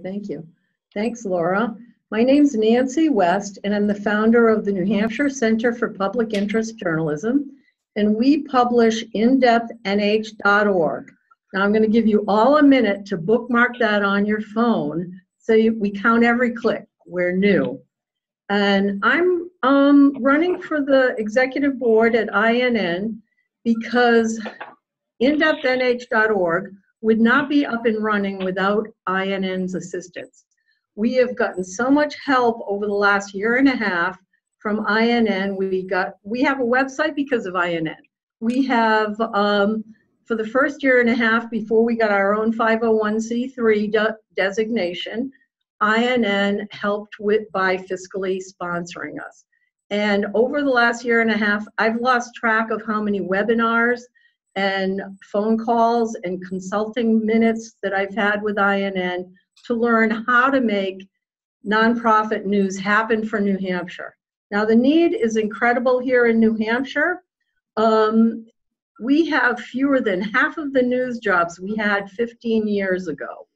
Thank you. Thanks, Laura. My name's Nancy West, and I'm the founder of the New Hampshire Center for Public Interest Journalism, and we publish indepthnh.org. Now, I'm going to give you all a minute to bookmark that on your phone so we count every click. We're new. And I'm running for the executive board at INN because indepthnh.org would not be up and running without INN's assistance. We have gotten so much help over the last year and a half from INN. We have a website because of INN. We have, for the first year and a half before we got our own 501c3 designation, INN helped by fiscally sponsoring us. And over the last year and a half, I've lost track of how many webinars and phone calls and consulting minutes that I've had with INN to learn how to make nonprofit news happen for New Hampshire. Now, the need is incredible here in New Hampshire. We have fewer than half of the news jobs we had 15 years ago.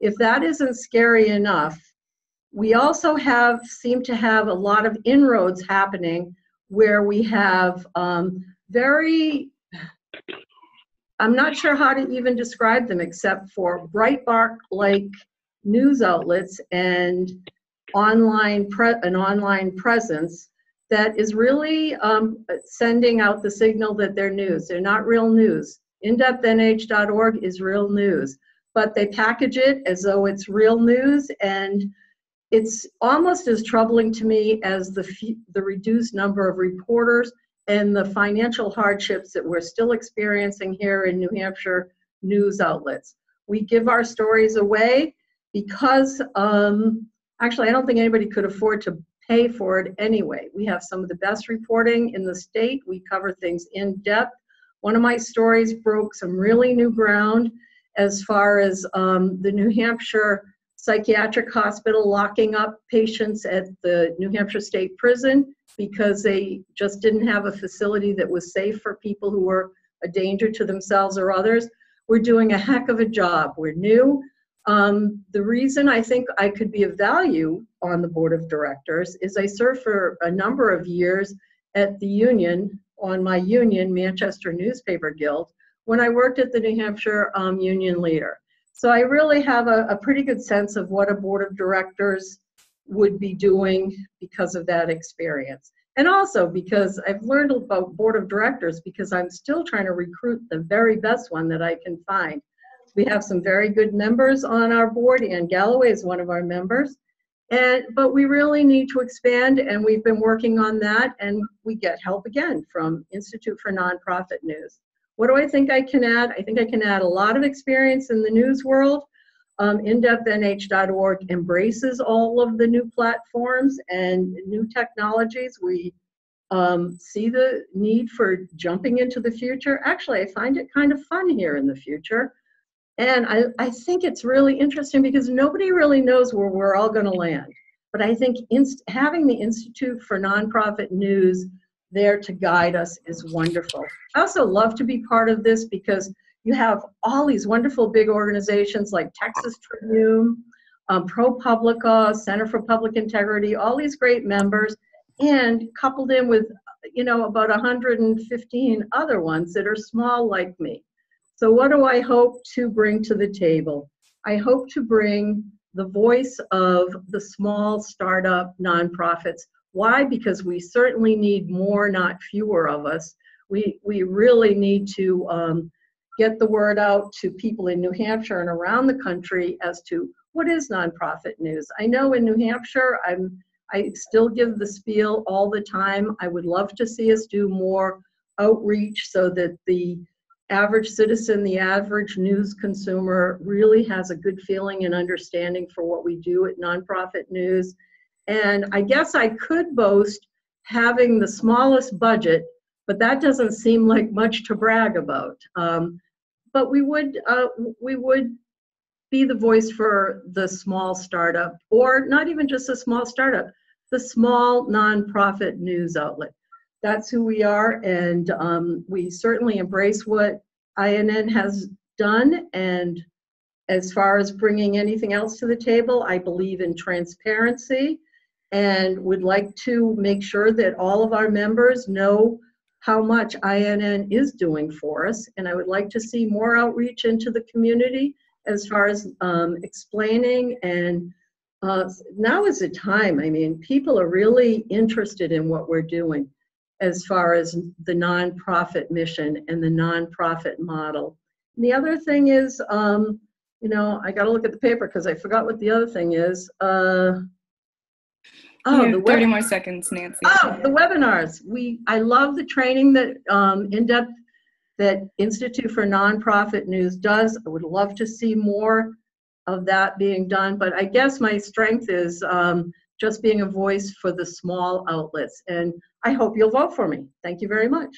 If that isn't scary enough, we also seem to have a lot of inroads happening where we have I'm not sure how to even describe them except for Breitbart-like news outlets and an online presence that is really sending out the signal that they're news. They're not real news. indepthnh.org is real news, but they package it as though it's real news, and it's almost as troubling to me as the reduced number of reporters and the financial hardships that we're still experiencing here in New Hampshire news outlets. We give our stories away because, actually, I don't think anybody could afford to pay for it anyway. We have some of the best reporting in the state. We cover things in depth. One of my stories broke some really new ground as far as the New Hampshire Psychiatric Hospital locking up patients at the New Hampshire State Prison because they just didn't have a facility that was safe for people who were a danger to themselves or others. We're doing a heck of a job. We're new. The reason I think I could be of value on the board of directors is I served for a number of years at the union, on my union, Manchester Newspaper Guild, when I worked at the New Hampshire Union Leader. So I really have a pretty good sense of what a board of directors would be doing because of that experience. And also because I've learned about board of directors because I'm still trying to recruit the very best one that I can find. We have some very good members on our board, and Galloway is one of our members. But we really need to expand, and we've been working on that, and we get help again from Institute for Nonprofit News. What do I think I can add? I think I can add a lot of experience in the news world. indepthnh.org embraces all of the new platforms and new technologies. We see the need for jumping into the future. Actually, I find it kind of fun here in the future. And I think it's really interesting because nobody really knows where we're all going to land. But I think having the Institute for Nonprofit News there to guide us is wonderful. I also love to be part of this because you have all these wonderful big organizations like Texas Tribune, ProPublica, Center for Public Integrity, all these great members, and coupled in with, about 115 other ones that are small like me. So what do I hope to bring to the table? I hope to bring the voice of the small startup nonprofits. Why? Because we certainly need more, not fewer of us. We really need to get the word out to people in New Hampshire and around the country as to what is nonprofit news. I know in New Hampshire, I still give the spiel all the time. I would love to see us do more outreach so that the average citizen, the average news consumer really has a good feeling and understanding for what we do at nonprofit news. And I guess I could boast having the smallest budget, but that doesn't seem like much to brag about. But we would be the voice for the small startup, or not even just a small startup, the small nonprofit news outlet. That's who we are, and we certainly embrace what INN has done, and as far as bringing anything else to the table, I believe in transparency and would like to make sure that all of our members know how much INN is doing for us. And I would like to see more outreach into the community as far as explaining. And now is the time. I mean, people are really interested in what we're doing as far as the nonprofit mission and the nonprofit model. And the other thing is, you know, I got to look at the paper because I forgot what the other thing is. You have 30 more seconds, Nancy. Oh, the webinars. I love the training that in-depth that Institute for Nonprofit News does. I would love to see more of that being done, but I guess my strength is just being a voice for the small outlets. And I hope you'll vote for me. Thank you very much.